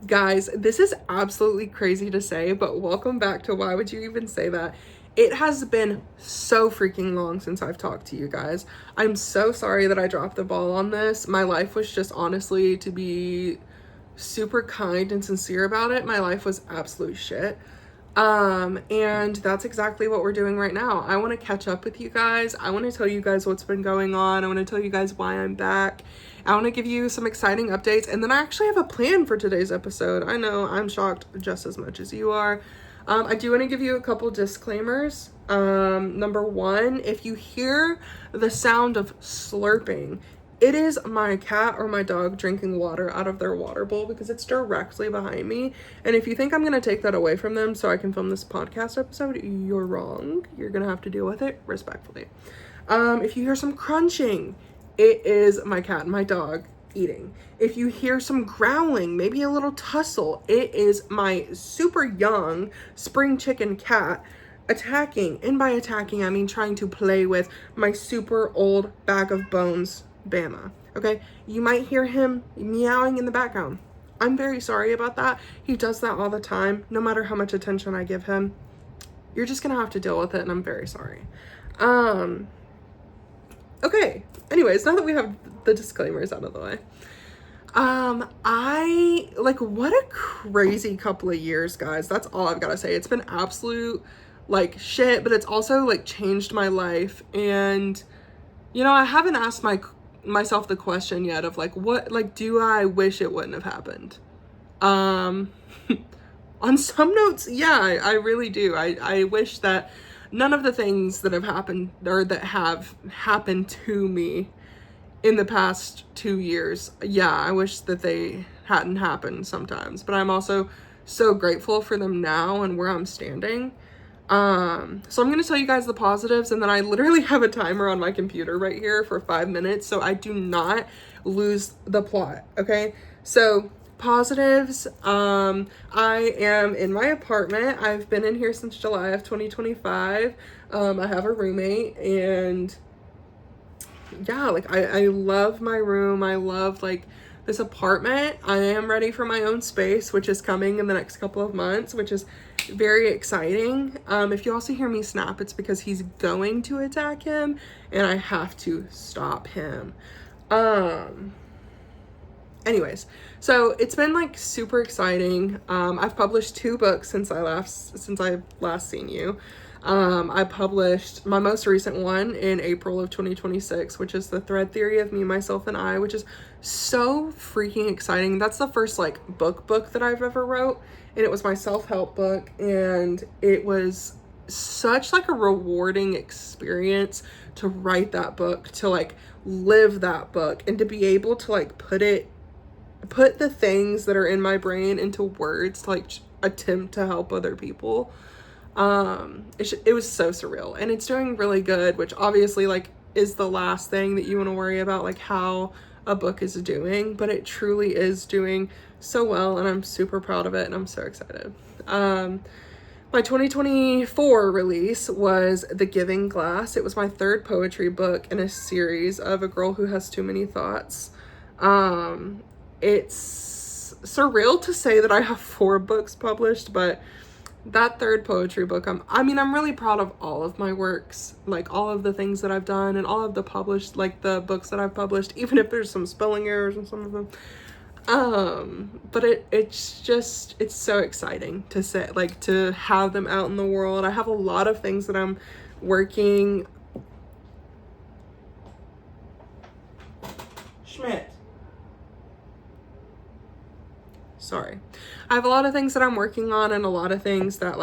Guys, this is absolutely crazy to say, but welcome back to Why Would You Even Say That? It has been so freaking long since I've talked to you guys. I'm so sorry that I dropped the ball on this. My life was just, honestly, to be super kind and sincere about it, my life was absolute shit. And that's exactly what we're doing right now. I want to catch up with you guys. I want to tell you guys what's been going on. I want to tell you guys why I'm back. I want to give you some exciting updates. And then I actually have a plan for today's episode. I know I'm shocked just as much as you are. I do want to give you a couple disclaimers. Number one, if you hear the sound of slurping, it is my cat or my dog drinking water out of their water bowl because it's directly behind me. And if you think I'm going to take that away from them so I can film this podcast episode, you're wrong. You're going to have to deal with it respectfully. If you hear some crunching, it is my cat and my dog eating. If you hear some growling, maybe a little tussle, it is my super young spring chicken cat attacking. And by attacking, I mean trying to play with my super old bag of bones Bama. Okay, you might hear him meowing in the background. I'm very sorry about that. He does that all the time, no matter how much attention I give him. You're just gonna have to deal with it, and I'm very sorry. Okay, anyways, now that we have the disclaimers out of the way, what a crazy couple of years, guys. That's all I've got to say. It's been absolute shit, but it's also changed my life. And I haven't asked myself the question yet of what do I wish it wouldn't have happened. On some notes, yeah, I really do. I wish that none of the things that have happened or that have happened to me in the past 2 years, yeah, I wish that they hadn't happened sometimes, but I'm also so grateful for them now and where I'm standing. So I'm going to tell you guys the positives, and then I literally have a timer on my computer right here for 5 minutes, so I do not lose the plot, okay? So, positives, I am in my apartment. I've been in here since July of 2025. I have a roommate, and yeah, I love my room. I love, this apartment. I am ready for my own space, which is coming in the next couple of months, which is very exciting. If you also hear me snap, it's because he's going to attack him and I have to stop him. Anyways, so it's been super exciting. I've published 2 books since I've last seen you. I published my most recent one in April of 2026, which is The Thread Theory of Me, Myself, and I, which is so freaking exciting. That's the first book that I've ever wrote, and it was my self-help book, and it was such a rewarding experience to write that book, to live that book, and to be able to put the things that are in my brain into words to attempt to help other people. It was so surreal, and it's doing really good, which obviously is the last thing that you want to worry about, how a book is doing, but it truly is doing so well, and I'm super proud of it, and I'm so excited. My 2024 release was The Giving Glass. It was my 3rd poetry book in a series of A Girl Who Has Too Many Thoughts. It's surreal to say that I have 4 books published, but that 3rd poetry book, I'm really proud of all of my works, all of the things that I've done and all of the published, the books that I've published, even if there's some spelling errors in some of them. But it's so exciting to say, to have them out in the world. I have a lot of things that I'm working. Schmidt. Sorry. I have a lot of things that I'm working on and a lot of things that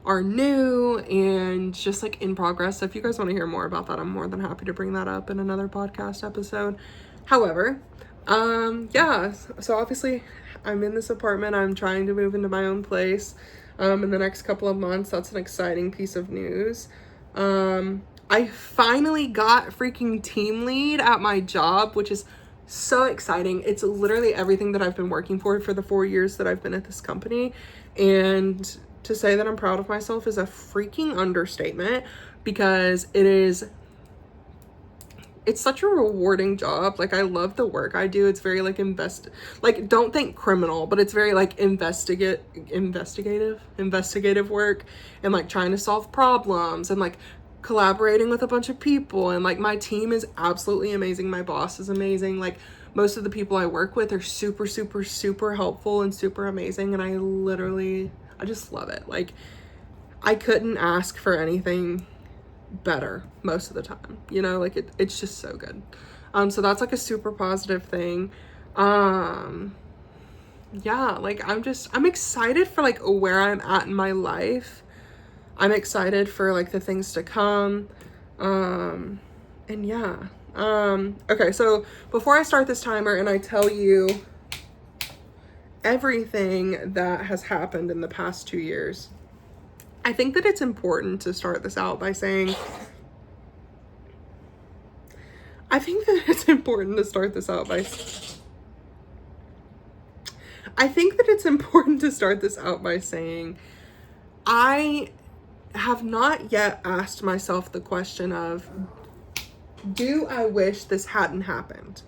are new and just in progress. So if you guys want to hear more about that, I'm more than happy to bring that up in another podcast episode. However, yeah, so obviously I'm in this apartment. I'm trying to move into my own place in the next couple of months. That's an exciting piece of news. I finally got freaking team lead at my job, which is so exciting. It's literally everything that I've been working for the 4 years that I've been at this company. And to say that I'm proud of myself is a freaking understatement, because it's it's such a rewarding job. Like, I love the work I do. It's very like like, don't think criminal, but it's very like investigative work, and like trying to solve problems, and like collaborating with a bunch of people. And like, my team is absolutely amazing. My boss is amazing. Like, most of the people I work with are super, super, super helpful and super amazing. And I just love it. Like, I couldn't ask for anything better most of the time, you know, like it's just so good. So that's like a super positive thing. Yeah, like I'm excited for like where I'm at in my life. I'm excited for like the things to come. And yeah. Okay, so before I start this timer and I tell you everything that has happened in the past 2 years, I think that it's important to start this out by saying, I think that it's important to start this out by saying, I have not yet asked myself the question of, do I wish this hadn't happened?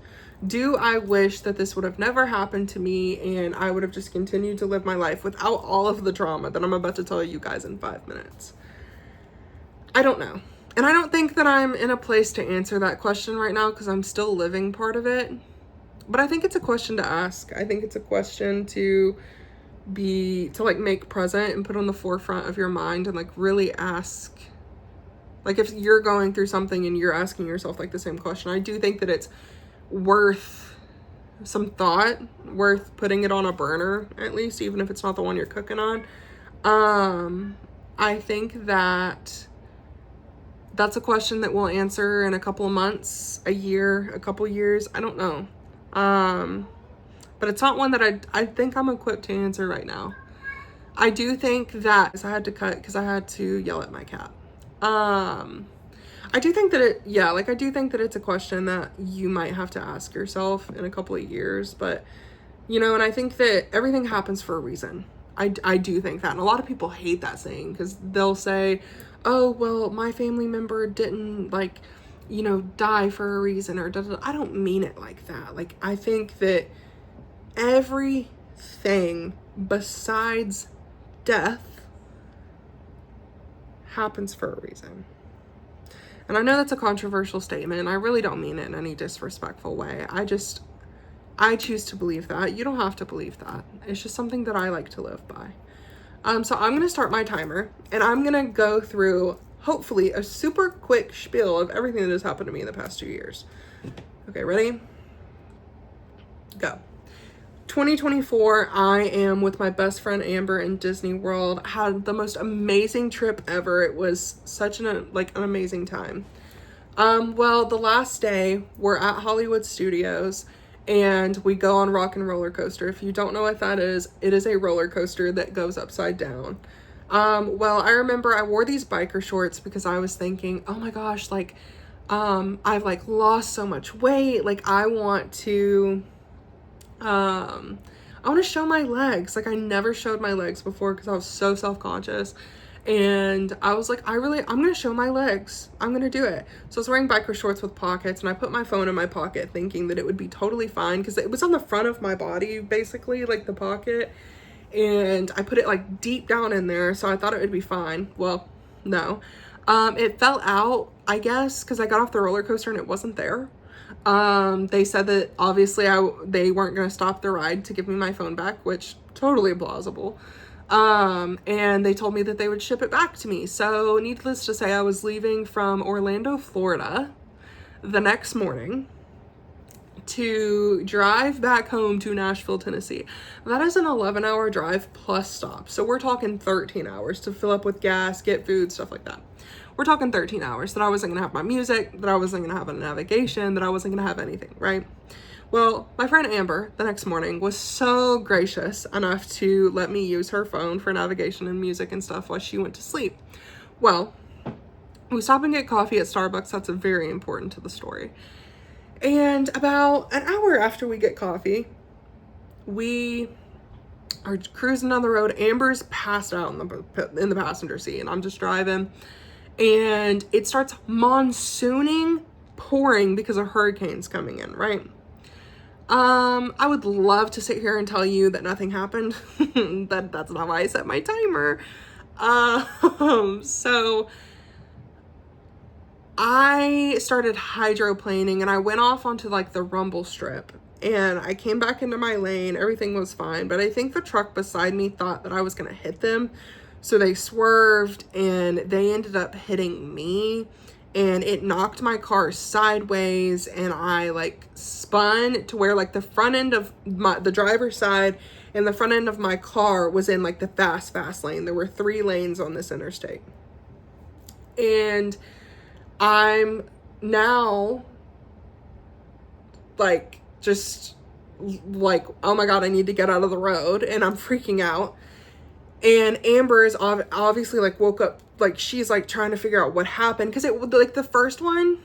Do I wish that this would have never happened to me and I would have just continued to live my life without all of the drama that I'm about to tell you guys in 5 minutes? I don't know. And I don't think that I'm in a place to answer that question right now because I'm still living part of it. But I think it's a question to ask. I think it's a question to like make present and put on the forefront of your mind, and like really ask. Like, if you're going through something and you're asking yourself like the same question, I do think that it's worth some thought, worth putting it on a burner, at least, even if it's not the one you're cooking on. I think that that's a question that we'll answer in a couple of months, a year, a couple years. I don't know. But it's not one that I think I'm equipped to answer right now. I do think that I had to cut because I had to yell at my cat. I do think that I do think that it's a question that you might have to ask yourself in a couple of years, but you know, and I think that everything happens for a reason. I do think that. And a lot of people hate that saying because they'll say, oh, well, my family member didn't like, you know, die for a reason, or da, da, da. I don't mean it like that. Like, I think that everything besides death happens for a reason. And I know that's a controversial statement, and I really don't mean it in any disrespectful way. I choose to believe that. You don't have to believe that. It's just something that I like to live by. So I'm going to start my timer, and I'm going to go through, hopefully, a super quick spiel of everything that has happened to me in the past 2 years. Okay, ready? Go. 2024, I am with my best friend Amber in Disney World. Had the most amazing trip ever. It was such an amazing time. Well, the last day, we're at Hollywood Studios, and we go on Rock and Roller Coaster. If you don't know what that is, it is a roller coaster that goes upside down. Well, I remember I wore these biker shorts because I was thinking, oh my gosh, like, I've like lost so much weight. Like, I want to show my legs. Like, I never showed my legs before because I was so self-conscious. And I was like, I'm going to show my legs. I'm going to do it. So I was wearing biker shorts with pockets, and I put my phone in my pocket thinking that it would be totally fine because it was on the front of my body, basically, like the pocket. And I put it like deep down in there, so I thought it would be fine. Well, no. It fell out, I guess, because I got off the roller coaster and it wasn't there. They said that obviously they weren't going to stop the ride to give me my phone back, which totally plausible. And they told me that they would ship it back to me. So needless to say, I was leaving from Orlando, Florida the next morning to drive back home to Nashville, Tennessee. That is an 11-hour drive plus stop. So we're talking 13 hours to fill up with gas, get food, stuff like that. We're talking 13 hours that I wasn't gonna have my music, that I wasn't gonna have a navigation, that I wasn't gonna have anything, right? Well, my friend Amber, the next morning, was so gracious enough to let me use her phone for navigation and music and stuff while she went to sleep. Well, we stop and get coffee at Starbucks. That's very important to the story. And about an hour after we get coffee, we are cruising down the road. Amber's passed out in the passenger seat, and I'm just driving. And it starts monsooning, pouring because a hurricane's coming in, right? I would love to sit here and tell you that nothing happened. That's not why I set my timer. So I started hydroplaning and I went off onto like the rumble strip and I came back into my lane. Everything was fine, but I think the truck beside me thought that I was gonna hit them. So they swerved and they ended up hitting me, and it knocked my car sideways, and I like spun to where like the front end of the driver's side and the front end of my car was in like the fast lane. There were 3 lanes on this interstate. And I'm now like just like, oh my God, I need to get out of the road, and I'm freaking out. And Amber is obviously like woke up, like she's like trying to figure out what happened, because it like the first one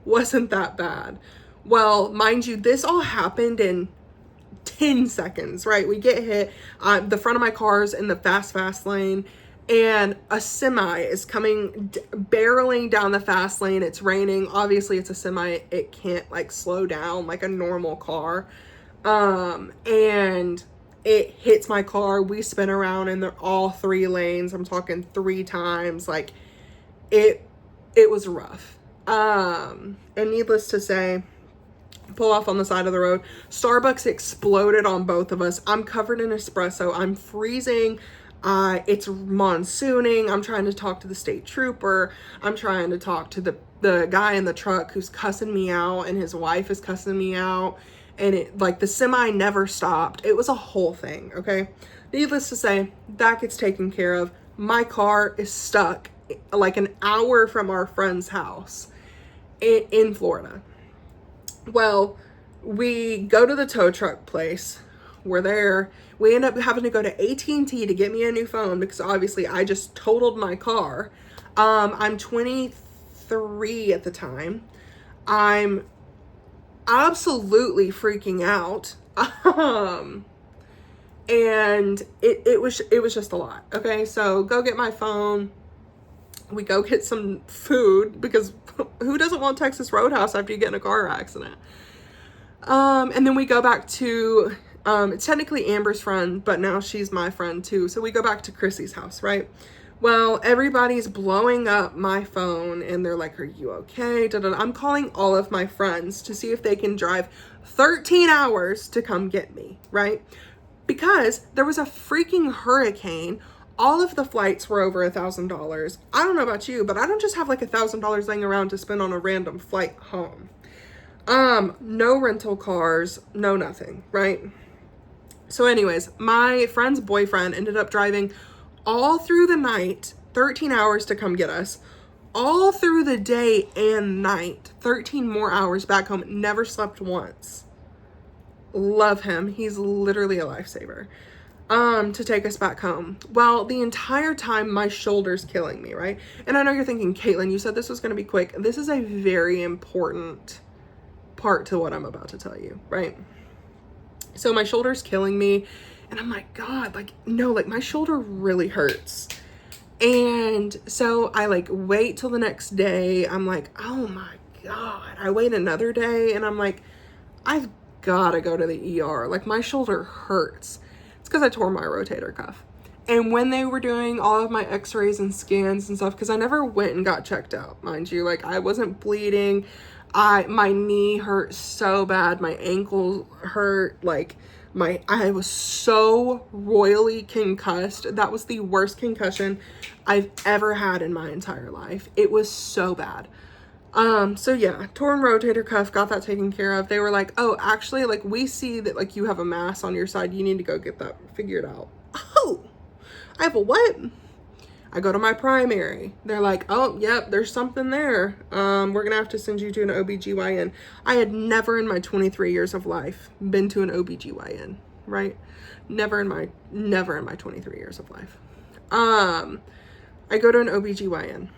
wasn't that bad. Well, mind you, this all happened in 10 seconds, right? We get hit. The front of my car's in the fast lane, and a semi is coming barreling down the fast lane. It's raining. Obviously, it's a semi. It can't like slow down like a normal car. And it hits my car. We spin around in all 3 lanes. I'm talking 3 times. Like it was rough. And needless to say, pull off on the side of the road. Starbucks exploded on both of us. I'm covered in espresso. I'm freezing. It's monsooning. I'm trying to talk to the state trooper. I'm trying to talk to the guy in the truck who's cussing me out, and his wife is cussing me out. And it like the semi never stopped. It was a whole thing. Okay. Needless to say, that gets taken care of. My car is stuck like an hour from our friend's house in Florida. Well, we go to the tow truck place. We're there. We end up having to go to AT&T to get me a new phone because obviously I just totaled my car. I'm 23 at the time. I'm absolutely freaking out. And it was just a lot. Okay, so go get my phone. We go get some food because who doesn't want Texas Roadhouse after you get in a car accident? And then we go back to, it's technically Amber's friend, but now she's my friend too. So we go back to Chrissy's house, right? Well, everybody's blowing up my phone and they're like, are you okay? Da-da-da. I'm calling all of my friends to see if they can drive 13 hours to come get me, right? Because there was a freaking hurricane. All of the flights were over $1,000. I don't know about you, but I don't just have like $1,000 laying around to spend on a random flight home. No rental cars, no nothing, right? So anyways, my friend's boyfriend ended up driving all through the night, 13 hours to come get us, all through the day and night, 13 more hours back home, never slept once. Love him. He's literally a lifesaver. To take us back home. Well, the entire time my shoulder's killing me, right? And I know you're thinking, Caitlin, you said this was going to be quick. This is a very important part to what I'm about to tell you, right? So my shoulder's killing me and I'm like, God, like, no, like my shoulder really hurts. And so I like wait till the next day. I'm like, oh my God. I wait another day and I'm like, I've got to go to the ER. Like my shoulder hurts. It's because I tore my rotator cuff. And when they were doing all of my x-rays and scans and stuff, because I never went and got checked out, mind you, like I wasn't bleeding. My knee hurt so bad. My ankle hurt. Like I was so royally concussed. That was the worst concussion I've ever had in my entire life. It was so bad. So yeah, torn rotator cuff, got that taken care of. They were like, oh, actually, like we see that like you have a mass on your side. You need to go get that figured out. Oh, I have a what? I go to my primary. They're like, oh, yep, there's something there. We're going to have to send you to an OBGYN. I had never in my 23 years of life been to an OBGYN, right? Never in my 23 years of life. I go to an OBGYN.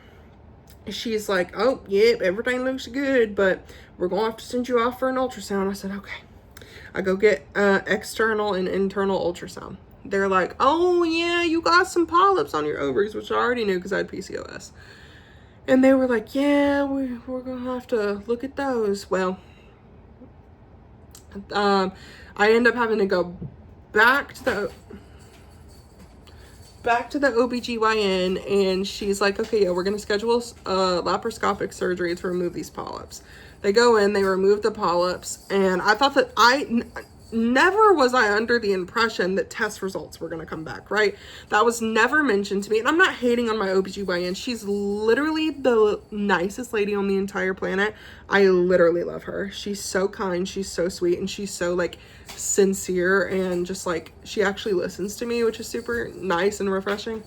She's like, oh, yep, everything looks good, but we're going to have to send you off for an ultrasound. I said, okay. I go get external and internal ultrasound. They're like, oh yeah, you got some polyps on your ovaries, which I already knew because I had PCOS. And they were like, yeah, we're going to have to look at those. Well, I end up having to go back to the OBGYN, and she's like, okay, yeah, we're going to schedule laparoscopic surgery to remove these polyps. They go in, they remove the polyps, and I thought that never was I under the impression that test results were going to come back, right? That was never mentioned to me. And I'm not hating on my OBGYN. She's literally the nicest lady on the entire planet. I literally love her. She's so kind. She's so sweet. And she's so like sincere, and just like, she actually listens to me, which is super nice and refreshing.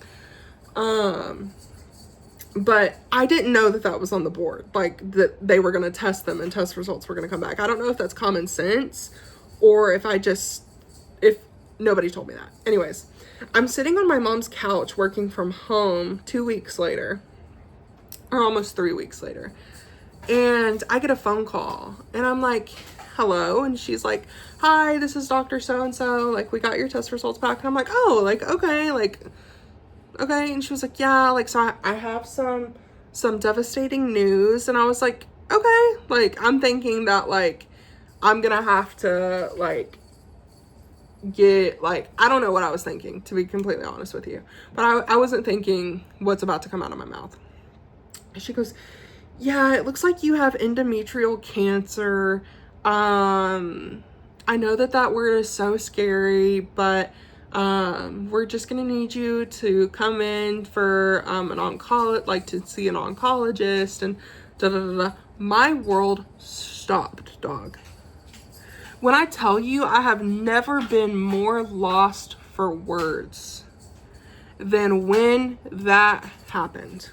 But I didn't know that that was on the board. Like, that they were going to test them and test results were going to come back. I don't know if that's common sense, or if nobody told me that. Anyways, I'm sitting on my mom's couch working from home 2 weeks later, or almost 3 weeks later, and I get a phone call, and I'm like, hello, and she's like, hi, this is Dr. So-and-so, like, we got your test results back, and I'm like, oh, like, okay, and she was like, yeah, like, so I have some devastating news, and I was like, okay, like, I'm thinking that, like, I'm gonna have to, like, get, like, I don't know what I was thinking, to be completely honest with you. But I wasn't thinking what's about to come out of my mouth. And she goes, yeah, it looks like you have endometrial cancer. I know that word is so scary, but we're just gonna need you to come in for to see an oncologist, and da da da da. My world stopped, dog. When I tell you, I have never been more lost for words than when that happened.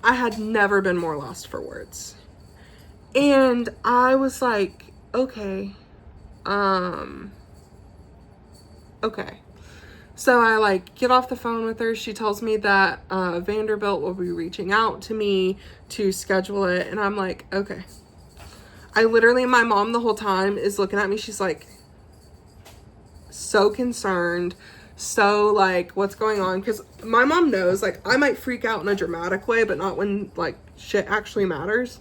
I had never been more lost for words. And I was like, okay. Okay. So I like get off the phone with her. She tells me that Vanderbilt will be reaching out to me to schedule it. And I'm like, okay. My mom the whole time is looking at me. She's like, so concerned. So like, what's going on? Because my mom knows, like, I might freak out in a dramatic way, but not when like shit actually matters.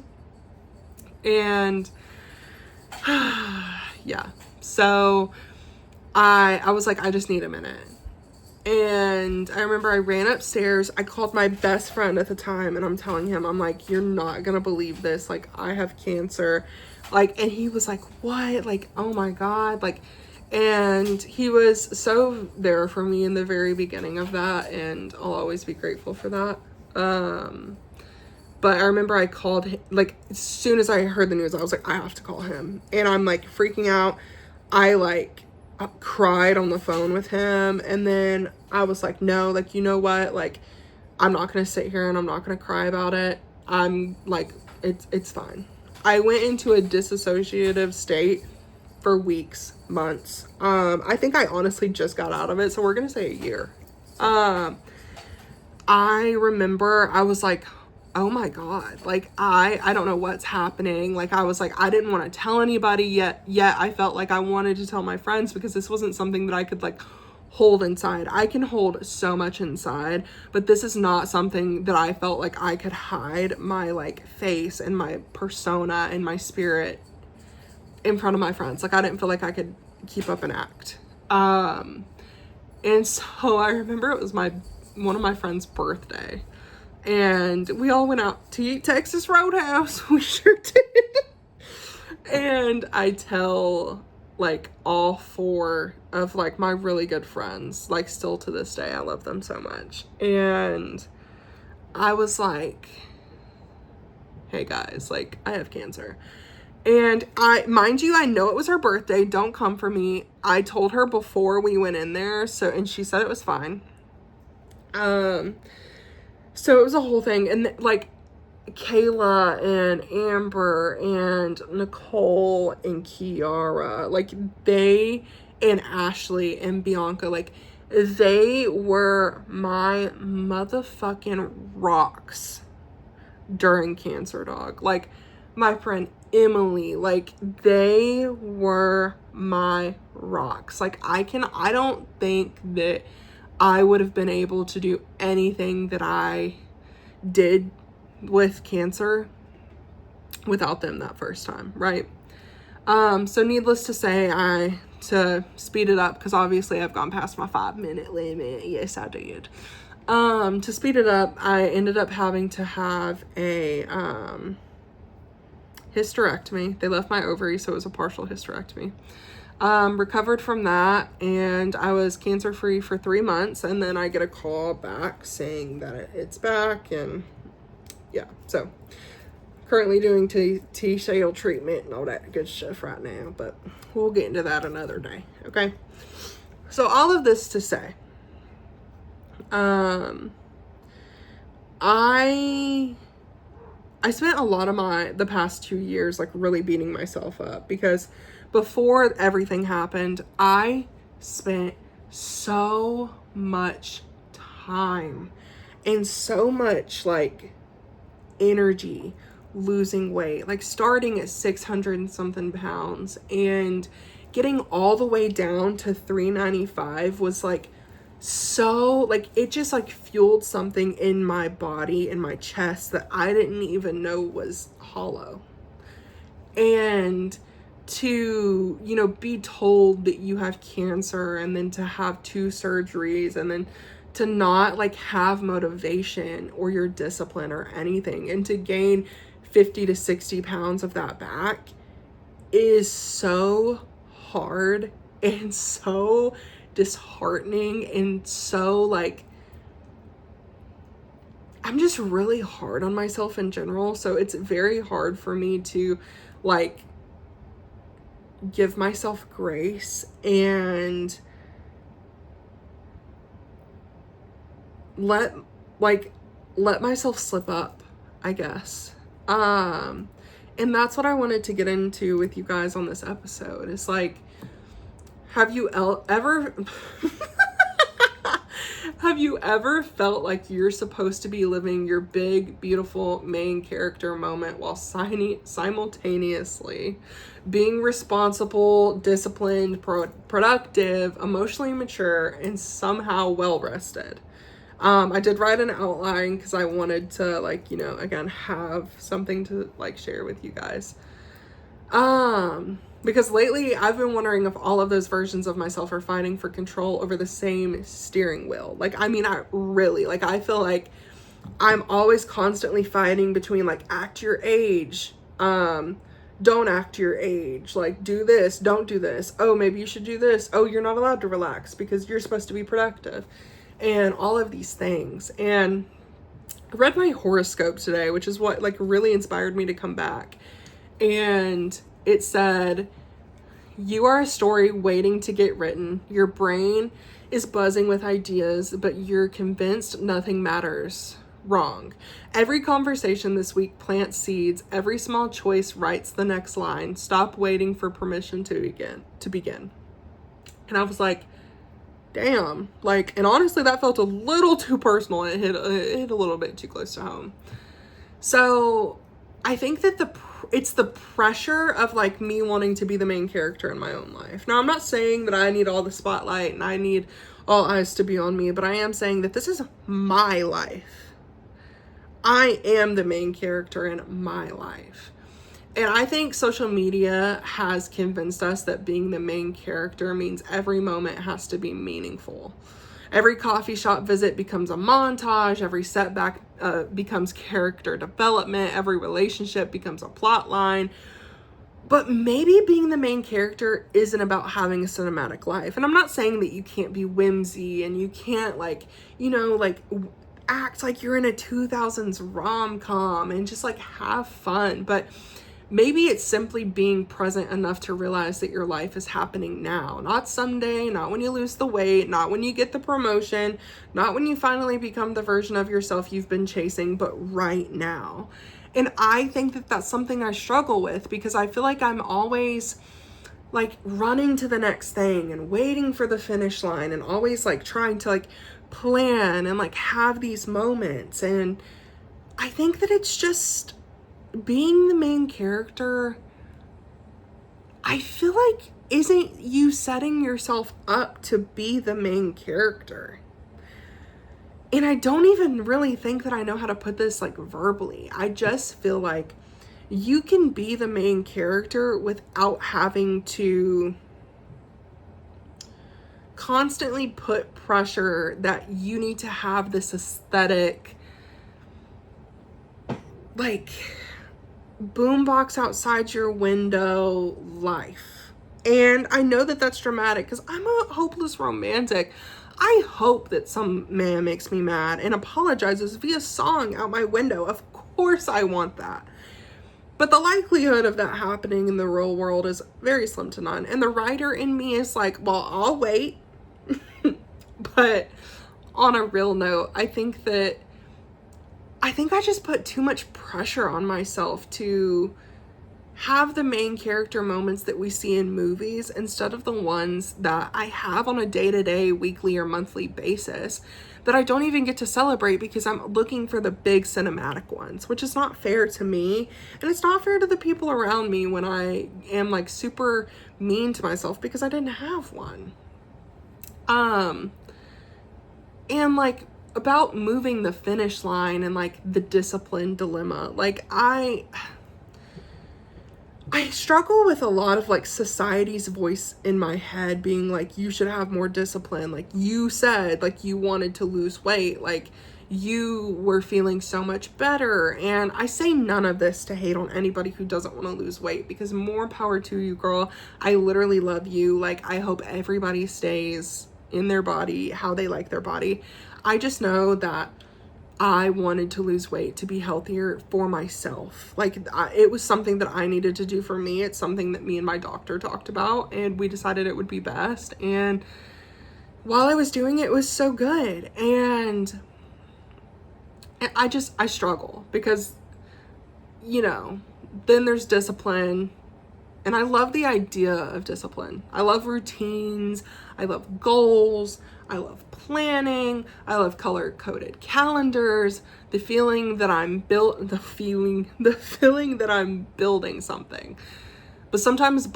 And yeah. So I was like, I just need a minute. And I remember I ran upstairs. I called my best friend at the time, and I'm telling him, I'm like, you're not gonna believe this. Like, I have cancer. Like, and he was like, what? Like, oh my God. Like, and he was so there for me in the very beginning of that. And I'll always be grateful for that. But I remember I called him, like, as soon as I heard the news, I was like, I have to call him. And I'm like freaking out. I like cried on the phone with him, and then I was like, no, like, you know what, like, I'm not gonna sit here and I'm not gonna cry about it. I'm like, it's fine. I went into a disassociative state for weeks, months. I think I honestly just got out of it, so we're gonna say a year. I remember I was like, oh my God, like, I don't know what's happening. Like, I was like, I didn't want to tell anybody yet I felt like I wanted to tell my friends, because this wasn't something that I could like hold inside. I can hold so much inside, but this is not something that I felt like I could hide my like face and my persona and my spirit in front of my friends. Like, I didn't feel like I could keep up an act. And so I remember it was one of my friend's birthday, and we all went out to eat Texas Roadhouse. We sure did. And I tell like all 4 of like my really good friends, like, still to this day, I love them so much. And I was like, hey guys, like, I have cancer. And mind you, I know it was her birthday. Don't come for me. I told her before we went in there. And she said it was fine. So it was a whole thing. And like, Kayla and Amber and Nicole and Kiara, like, and Ashley and Bianca, like, they were my motherfucking rocks during cancer, dog. Like, my friend Emily, like, they were my rocks. Like, I don't think that I would have been able to do anything that I did with cancer without them that first time, right? So needless to say, to speed it up, because obviously I've gone past my 5-minute limit. Yes, I did. To speed it up, I ended up having to have a hysterectomy. They left my ovary, so it was a partial hysterectomy. Recovered from that, and I was cancer free for 3 months, and then I get a call back saying that it's back, and yeah, so currently doing T-cell treatment and all that good stuff right now, but we'll get into that another day. Okay, so all of this to say, I spent a lot of the past 2 years like really beating myself up, because before everything happened, I spent so much time and so much like energy losing weight, like starting at 600 and something pounds and getting all the way down to 395 was like so like it just like fueled something in my body, in my chest, that I didn't even know was hollow. And to, you know, be told that you have cancer, and then to have 2 surgeries, and then to not like have motivation or your discipline or anything, and to gain 50 to 60 pounds of that back is so hard and so disheartening, and so like I'm just really hard on myself in general. So it's very hard for me to like give myself grace and let myself slip up, I guess. And that's what I wanted to get into with you guys on this episode. It's like, have you ever have you ever felt like you're supposed to be living your big, beautiful main character moment while simultaneously being responsible, disciplined, productive, emotionally mature, and somehow well-rested? I did write an outline because I wanted to, like, you know, again, have something to, like, share with you guys. Because lately I've been wondering if all of those versions of myself are fighting for control over the same steering wheel. Like, I mean, I feel like I'm always constantly fighting between, like, act your age, don't act your age, like, do this, don't do this, oh, maybe you should do this, oh, you're not allowed to relax because you're supposed to be productive, and all of these things. And I read my horoscope today, which is what, like, really inspired me to come back. And it said, you are a story waiting to get written. Your brain is buzzing with ideas, but you're convinced nothing matters. Wrong. Every conversation this week plants seeds. Every small choice writes the next line. Stop waiting for permission to begin. And I was like, damn. Like, and honestly, that felt a little too personal. It hit a little bit too close to home. So I think that it's the pressure of, like, me wanting to be the main character in my own life. Now, I'm not saying that I need all the spotlight and I need all eyes to be on me, but I am saying that this is my life. I am the main character in my life. And I think social media has convinced us that being the main character means every moment has to be meaningful. Every coffee shop visit becomes a montage. Every setback becomes character development. Every relationship becomes a plot line. But maybe being the main character isn't about having a cinematic life. And I'm not saying that you can't be whimsy and you can't, like, you know, like, act like you're in a 2000s rom-com and just, like, have fun. But maybe it's simply being present enough to realize that your life is happening now, not someday, not when you lose the weight, not when you get the promotion, not when you finally become the version of yourself you've been chasing, but right now. And I think that that's something I struggle with, because I feel like I'm always, like, running to the next thing and waiting for the finish line and always, like, trying to, like, plan and, like, have these moments. And I think that it's just being the main character, I feel like, isn't you setting yourself up to be the main character? And I don't even really think that I know how to put this like verbally. I just feel like you can be the main character without having to constantly put pressure that you need to have this aesthetic, like, boombox outside your window life. And I know that that's dramatic because I'm a hopeless romantic. I hope that some man makes me mad and apologizes via song out my window. Of course I want that. But the likelihood of that happening in the real world is very slim to none. And the writer in me is like, well, I'll wait. But on a real note, I think I just put too much pressure on myself to have the main character moments that we see in movies instead of the ones that I have on a day-to-day, weekly, or monthly basis that I don't even get to celebrate because I'm looking for the big cinematic ones, which is not fair to me. And it's not fair to the people around me when I am like super mean to myself because I didn't have one. And like about moving the finish line and like the discipline dilemma, like I struggle with a lot of like society's voice in my head being like, you should have more discipline. Like you said, like you wanted to lose weight, like you were feeling so much better. And I say none of this to hate on anybody who doesn't want to lose weight, because more power to you, girl. I literally love you. Like I hope everybody stays in their body how they like their body. I just know that I wanted to lose weight to be healthier for myself. Like it was something that I needed to do for me. It's something that me and my doctor talked about, and we decided it would be best. And while I was doing it, it was so good. And I struggle because, you know, then there's discipline. And I love the idea of discipline. I love routines. I love goals. I love planning. I love color-coded calendars. The feeling that I'm that I'm building something. But sometimes I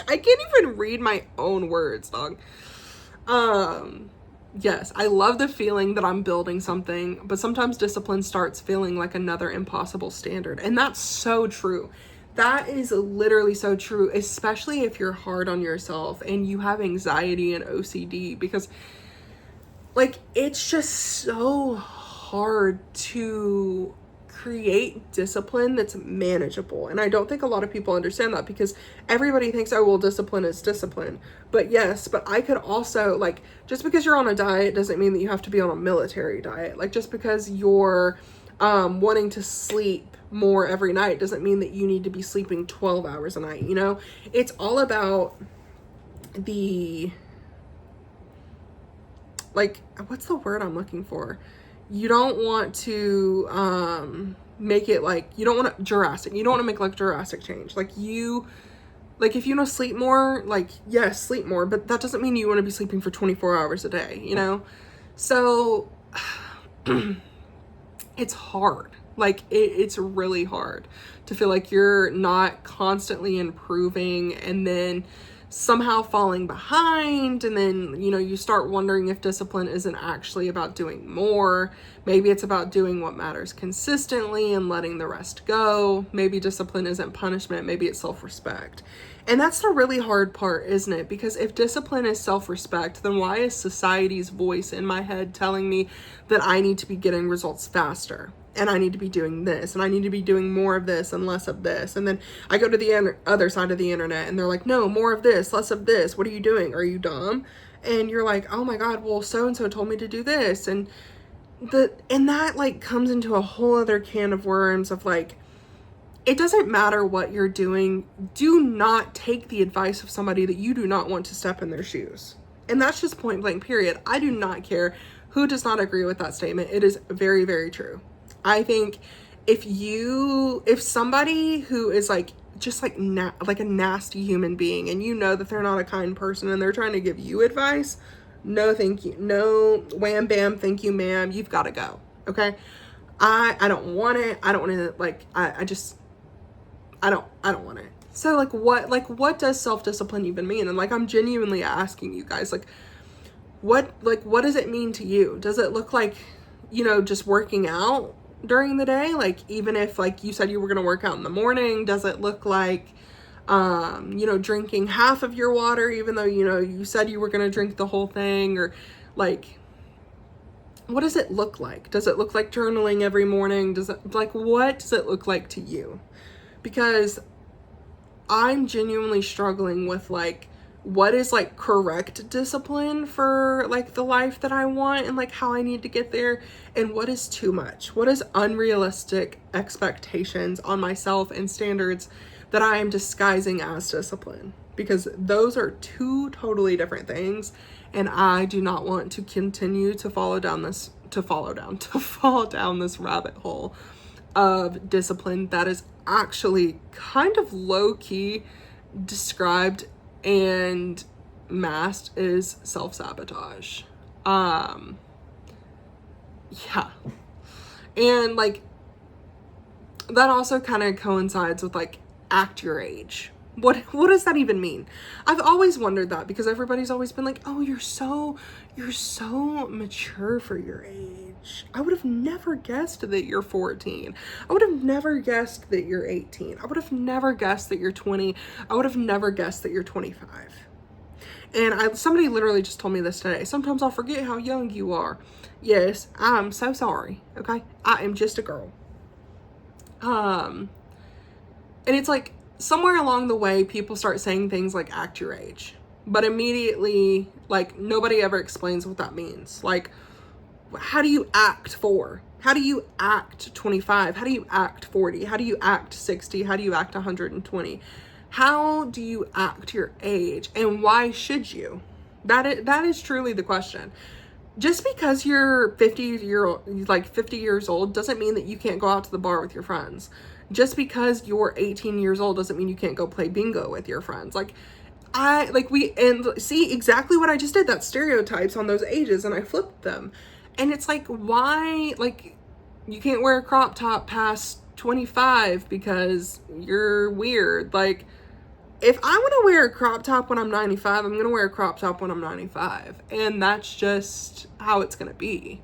can't even read my own words, dog. Yes, I love the feeling that I'm building something, but sometimes discipline starts feeling like another impossible standard. And that's so true. That is literally so true, especially if you're hard on yourself and you have anxiety and OCD, because like it's just so hard to create discipline that's manageable. And I don't think a lot of people understand that, because everybody thinks, oh, well, discipline is discipline. But yes, but I could also, like, just because you're on a diet doesn't mean that you have to be on a military diet. Like, just because you're wanting to sleep more every night doesn't mean that you need to be sleeping 12 hours a night, you know? It's all about the, like, what's the word I'm looking for? You don't want to make it like, you don't want to Jurassic. You don't want to make like Jurassic change. Like if you want to sleep more, like, yes, sleep more, but that doesn't mean you want to be sleeping for 24 hours a day, you know? So it's hard. Like it's really hard to feel like you're not constantly improving and then somehow falling behind, and then, you know, you start wondering if discipline isn't actually about doing more. Maybe it's about doing what matters consistently and letting the rest go. Maybe discipline isn't punishment, maybe it's self-respect. And that's the really hard part, isn't it? Because if discipline is self-respect, then why is society's voice in my head telling me that I need to be getting results faster? And I need to be doing this, and I need to be doing more of this and less of this. And then I go to the other side of the internet and they're like, no, more of this, less of this. What are you doing? Are you dumb? And you're like, oh my God, well, so-and-so told me to do this. And that like comes into a whole other can of worms of like, it doesn't matter what you're doing. Do not take the advice of somebody that you do not want to step in their shoes. And that's just point blank, period. I do not care who does not agree with that statement. It is very, very true. I think if somebody who is like just like like a nasty human being, and you know that they're not a kind person and they're trying to give you advice, no thank you, no wham bam thank you ma'am, you've got to go. Okay, I don't want it. I don't want to, like, I don't want it. So like what does self-discipline even mean? And like I'm genuinely asking you guys, like, what does it mean to you? Does it look like, just working out during the day? Like, even if like you said you were going to work out in the morning, does it look like, drinking half of your water, even though, you said you were going to drink the whole thing? Or like, what does it look like? Does it look like journaling every morning? What does it look like to you? Because I'm genuinely struggling with like, what is like correct discipline for like the life that I want and like how I need to get there, and what is too much? What is unrealistic expectations on myself and standards that I am disguising as discipline? Because those are two totally different things, and I do not want to continue to fall down this rabbit hole of discipline that is actually kind of low-key described and masked as self-sabotage. Yeah. And like, that also kind of coincides with like, act your age. What does that even mean? I've always wondered that, because everybody's always been like, oh, you're so mature for your age. I would have never guessed that you're 14. I would have never guessed that you're 18. I would have never guessed that you're 20. I would have never guessed that you're 25. And somebody literally just told me this today. Sometimes I'll forget how young you are. Yes, I'm so sorry. Okay. I am just a girl. And it's like, somewhere along the way, people start saying things like act your age, but immediately, like, nobody ever explains what that means. Like, how do you act 4? How do you act 25? How do you act 40? How do you act 60? How do you act 120? How do you act your age, and why should you? That is truly the question. Just because you're 50 years old doesn't mean that you can't go out to the bar with your friends. Just because you're 18 years old doesn't mean you can't go play bingo with your friends. See exactly what I just did. That stereotypes on those ages, and I flipped them. And it's like, why, like, you can't wear a crop top past 25 because you're weird. Like, if I want to wear a crop top when I'm 95, I'm going to wear a crop top when I'm 95. And that's just how it's going to be.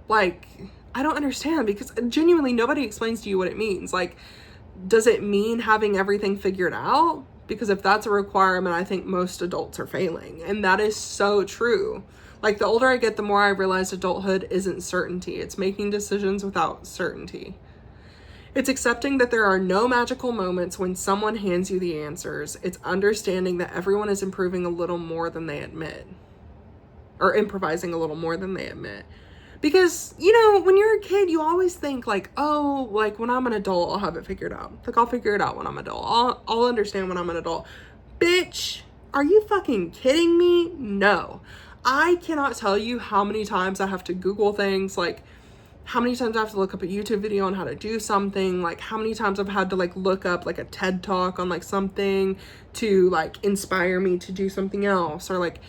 Like, I don't understand, because genuinely nobody explains to you what it means. Like, does it mean having everything figured out? Because if that's a requirement, I think most adults are failing. And that is so true. Like, the older I get, the more I realize adulthood isn't certainty. It's making decisions without certainty. It's accepting that there are no magical moments when someone hands you the answers. It's understanding that everyone is improving a little more than they admit. Or improvising a little more than they admit. Because, when you're a kid, you always think like, oh, like, when I'm an adult, I'll have it figured out. Like, I'll figure it out when I'm an adult. I'll understand when I'm an adult. Bitch, are you fucking kidding me? No. I cannot tell you how many times I have to Google things, like, how many times I have to look up a YouTube video on how to do something, like, how many times I've had to, like, look up, like, a TED Talk on, like, something to, like, inspire me to do something else, or, like,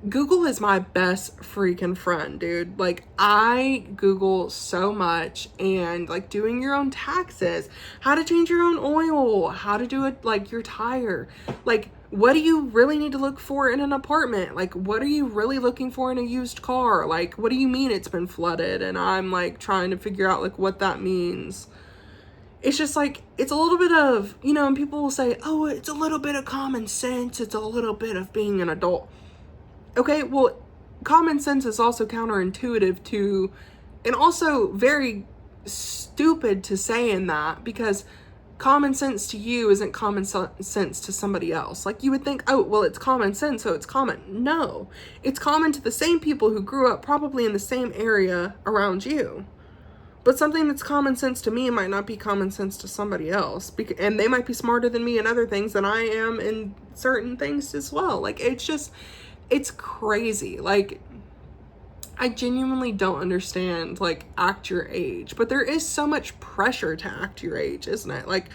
Google is my best freaking friend, dude. Like, I Google so much, and like doing your own taxes, how to change your own oil, how to do it, like your tire, like what do you really need to look for in an apartment? Like, what are you really looking for in a used car? Like, what do you mean it's been flooded? And I'm like trying to figure out like what that means. It's just like, it's a little bit of, and people will say, oh, it's a little bit of common sense. It's a little bit of being an adult. Okay, well, common sense is also counterintuitive to, and also very stupid to say in that, because common sense to you isn't common sense to somebody else. Like, you would think, oh, well, it's common sense, so it's common. No, it's common to the same people who grew up probably in the same area around you. But something that's common sense to me might not be common sense to somebody else. And they might be smarter than me in other things than I am in certain things as well. Like, it's crazy. Like, I genuinely don't understand, like, act your age. But there is so much pressure to act your age, isn't it? Like,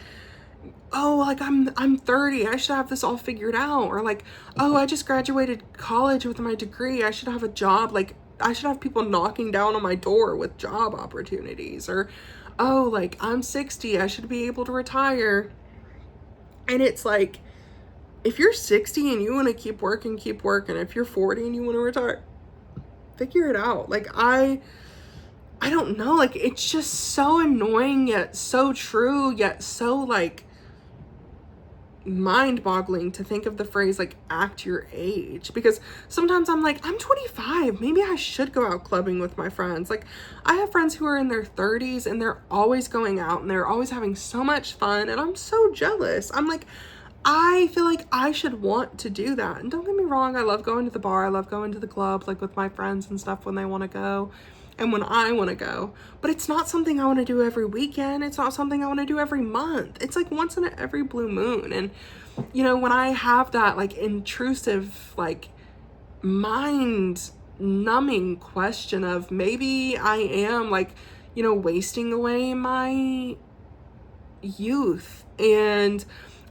oh, like, I'm 30. I should have this all figured out. Or like, oh, I just graduated college with my degree. I should have a job. Like, I should have people knocking down on my door with job opportunities. Or, oh, like, I'm 60. I should be able to retire. And it's like, if you're 60 and you want to keep working, if you're 40 and you want to retire, figure it out. Like, I don't know, like, it's just so annoying yet so true, yet so like mind-boggling to think of the phrase like act your age, because sometimes I'm like, I'm 25, maybe I should go out clubbing with my friends. Like, I have friends who are in their 30s and they're always going out and they're always having so much fun, and I'm so jealous. I'm like, I feel like I should want to do that. And don't get me wrong, I love going to the bar, I love going to the club, like with my friends and stuff when they want to go and when I want to go. But it's not something I want to do every weekend. It's not something I want to do every month. It's like once in every blue moon. And, you know, when I have that like intrusive, like mind numbing question of maybe I am like, you know, wasting away my youth, and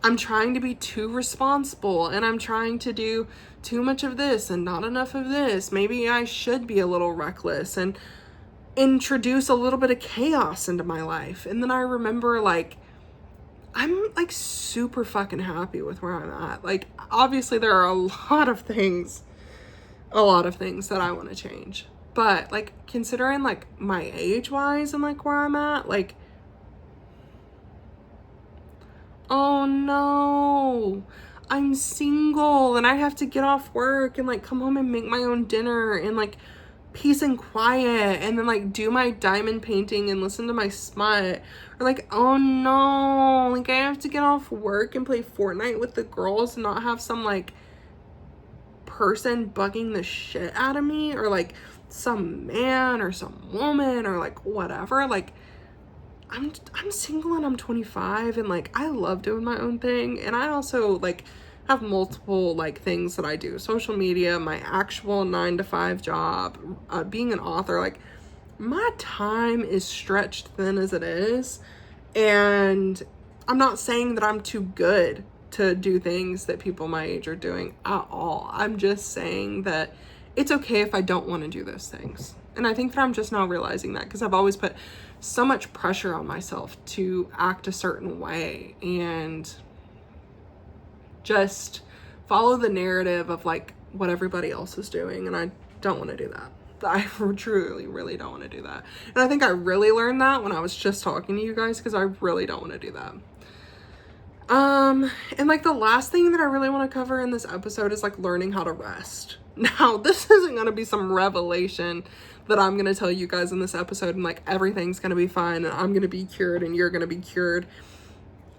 I'm trying to be too responsible, and I'm trying to do too much of this and not enough of this. Maybe I should be a little reckless and introduce a little bit of chaos into my life. And then I remember, like, I'm like super fucking happy with where I'm at. Like, obviously there are a lot of things that I want to change. But like, considering like my age wise and like where I'm at, like, oh no, I'm single and I have to get off work and like come home and make my own dinner and like peace and quiet, and then like do my diamond painting and listen to my smut. Or like, oh no, like I have to get off work and play Fortnite with the girls and not have some like person bugging the shit out of me, or like some man or some woman or like whatever. Like, I'm single and I'm 25 and like I love doing my own thing, and I also like have multiple like things that I do: social media, my actual 9-to-5 job, being an author. Like, my time is stretched thin as it is, and I'm not saying that I'm too good to do things that people my age are doing at all. I'm just saying that it's okay if I don't want to do those things. And I think that I'm just now realizing that, because I've always put so much pressure on myself to act a certain way and just follow the narrative of like what everybody else is doing. And I don't want to do that. I truly, really don't want to do that. And I think I really learned that when I was just talking to you guys, because I really don't want to do that. And like the last thing that I really want to cover in this episode is like learning how to rest. Now, this isn't going to be some revelation that I'm going to tell you guys in this episode and like everything's going to be fine and I'm going to be cured and you're going to be cured.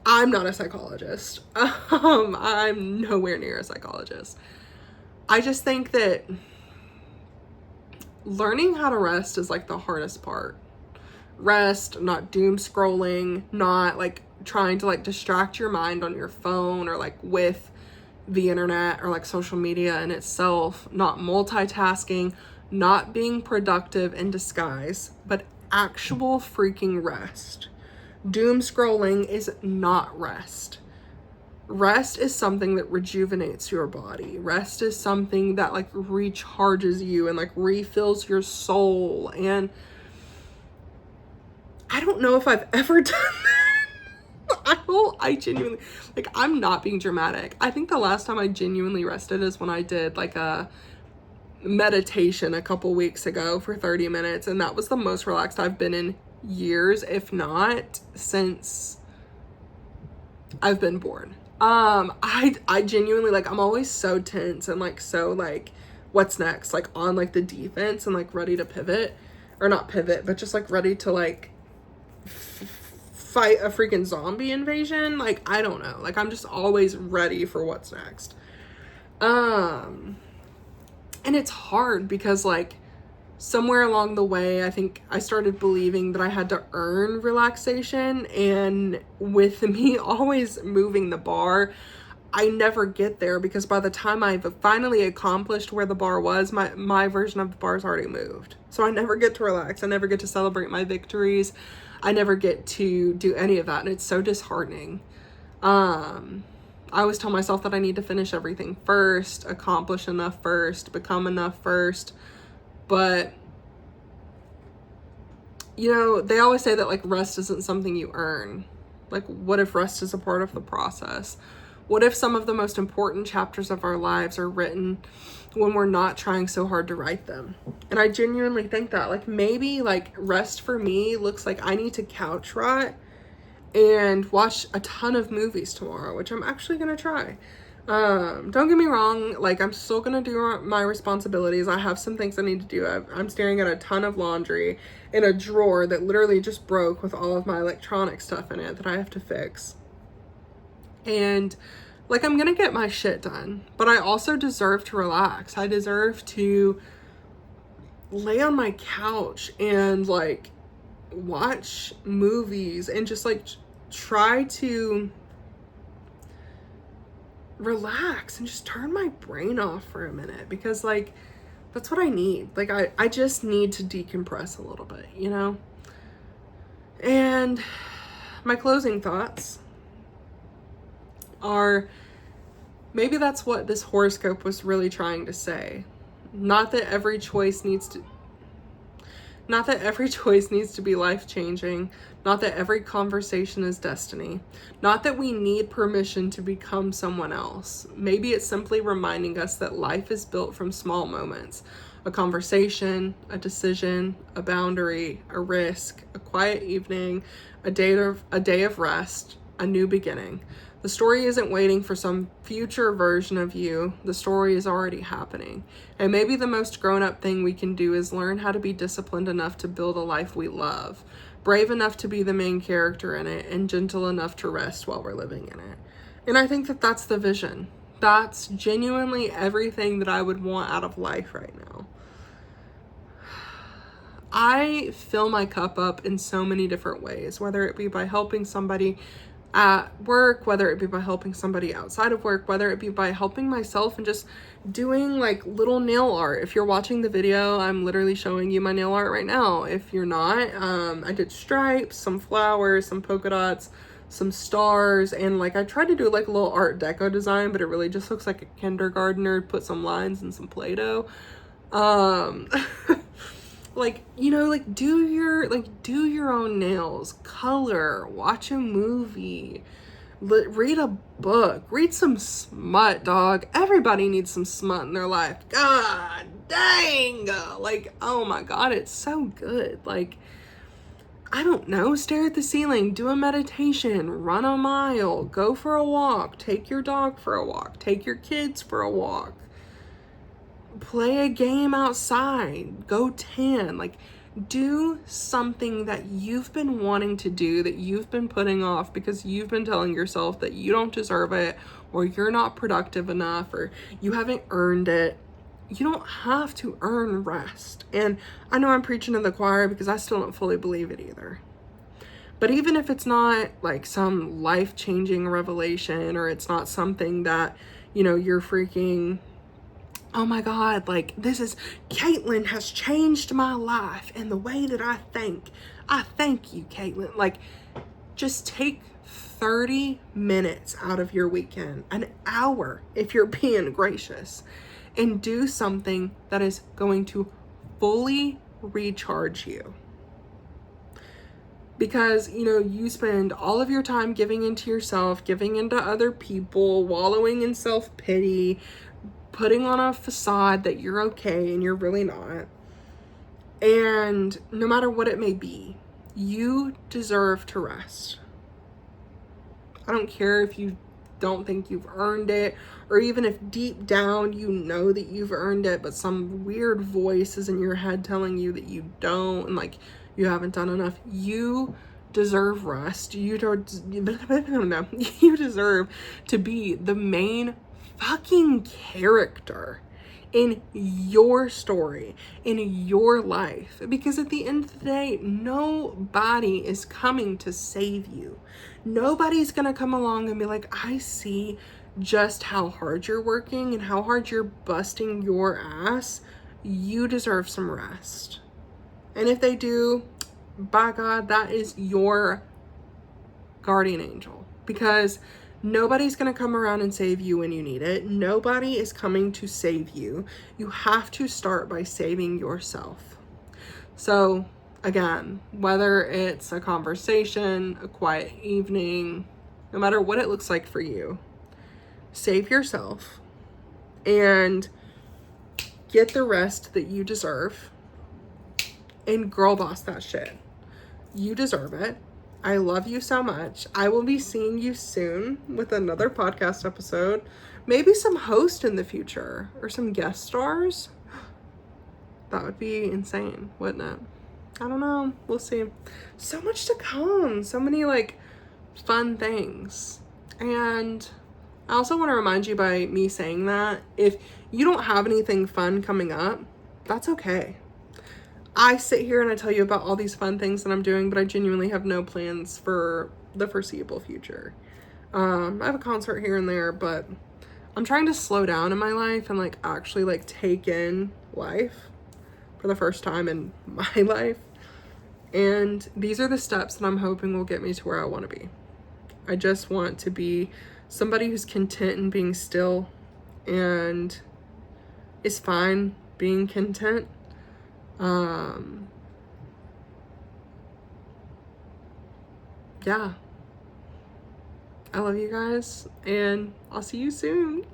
I'm not a psychologist. I'm nowhere near a psychologist. I just think that learning how to rest is like the hardest part. Rest, not doom scrolling, not like trying to like distract your mind on your phone or like with the internet or like social media in itself, not multitasking, not being productive in disguise, but actual freaking rest. Doom scrolling is not rest. Rest is something that rejuvenates your body. Rest is something that like recharges you and like refills your soul. And I don't know if I've ever done that. I genuinely, like, I'm not being dramatic. I think the last time I genuinely rested is when I did like a meditation a couple weeks ago for 30 minutes. And that was the most relaxed I've been in years, if not since I've been born. I genuinely, like, I'm always so tense and like so like what's next, like on like the defense and like ready to pivot, or not pivot, but just like ready to like fight a freaking zombie invasion. Like, I don't know, like I'm just always ready for what's next. And it's hard because like somewhere along the way, I think I started believing that I had to earn relaxation, and with me always moving the bar, I never get there, because by the time I've finally accomplished where the bar was, my version of the bar's already moved. So I never get to relax. I never get to celebrate my victories. I never get to do any of that, and it's so disheartening. I always tell myself that I need to finish everything first, accomplish enough first, become enough first. But, you know, they always say that like rest isn't something you earn. Like, what if rest is a part of the process? What if some of the most important chapters of our lives are written when we're not trying so hard to write them? And I genuinely think that, like, maybe like rest for me looks like I need to couch rot and watch a ton of movies tomorrow, which I'm actually gonna try. Don't get me wrong, like, I'm still gonna do my responsibilities. I have some things I need to do. I'm staring at a ton of laundry in a drawer that literally just broke with all of my electronic stuff in it that I have to fix. And like, I'm gonna get my shit done, but I also deserve to relax. I deserve to lay on my couch and like watch movies and just like try to relax and just turn my brain off for a minute, because like that's what I need. Like I just need to decompress a little bit, you know? And my closing thoughts are, maybe that's what this horoscope was really trying to say. Not that every choice needs to be life-changing. Not that every conversation is destiny. Not that we need permission to become someone else. Maybe it's simply reminding us that life is built from small moments. A conversation, a decision, a boundary, a risk, a quiet evening, a day of rest, a new beginning. The story isn't waiting for some future version of you. The story is already happening. And maybe the most grown-up thing we can do is learn how to be disciplined enough to build a life we love, brave enough to be the main character in it, and gentle enough to rest while we're living in it. And I think that that's the vision. That's genuinely everything that I would want out of life right now. I fill my cup up in so many different ways, whether it be by helping somebody at work, whether it be by helping somebody outside of work, whether it be by helping myself and just doing like little nail art. If you're watching the video, I'm literally showing you my nail art right now. If you're not, I did stripes, some flowers, some polka dots, some stars, and like I tried to do like a little art deco design, but it really just looks like a kindergartner put some lines and some Play-Doh. Like, you know, like do your own nails, color, watch a movie, read a book, read some smut, dog. Everybody needs some smut in their life. God dang. Like, oh my God, it's so good. Like, I don't know, stare at the ceiling, do a meditation, run a mile, go for a walk, take your dog for a walk, take your kids for a walk. Play a game outside, go tan, like do something that you've been wanting to do, that you've been putting off because you've been telling yourself that you don't deserve it, or you're not productive enough, or you haven't earned it. You don't have to earn rest. And I know I'm preaching to the choir because I still don't fully believe it either. But even if it's not like some life-changing revelation, or it's not something that, you know, you're freaking, oh my God, like Caitlin has changed my life and the way that I think. I thank you, Caitlin. Like, just take 30 minutes out of your weekend, an hour if you're being gracious, and do something that is going to fully recharge you. Because, you know, you spend all of your time giving into yourself, giving into other people, wallowing in self-pity, putting on a facade that you're okay and you're really not. And no matter what it may be, you deserve to rest. I don't care if you don't think you've earned it, or even if deep down you know that you've earned it, but some weird voice is in your head telling you that you don't, and like you haven't done enough. You deserve rest. You deserve to be the main fucking character in your story, in your life. Because at the end of the day, nobody is coming to save you. Nobody's gonna come along and be like, I see just how hard you're working and how hard you're busting your ass. You deserve some rest. And if they do, by God, that is your guardian angel. Because nobody's going to come around and save you when you need it. Nobody is coming to save you. You have to start by saving yourself. So, again, whether it's a conversation, a quiet evening, no matter what it looks like for you, save yourself, and get the rest that you deserve, and girl boss that shit. You deserve it. I love you so much. I will be seeing you soon with another podcast episode. Maybe some host in the future or some guest stars. That would be insane, wouldn't it? I don't know. We'll see. So much to come. So many like fun things. And I also want to remind you by me saying that if you don't have anything fun coming up, that's okay. I sit here and I tell you about all these fun things that I'm doing, but I genuinely have no plans for the foreseeable future. I have a concert here and there, but I'm trying to slow down in my life and like actually like take in life for the first time in my life. And these are the steps that I'm hoping will get me to where I want to be. I just want to be somebody who's content in being still and is fine being content. Yeah. I love you guys, and I'll see you soon.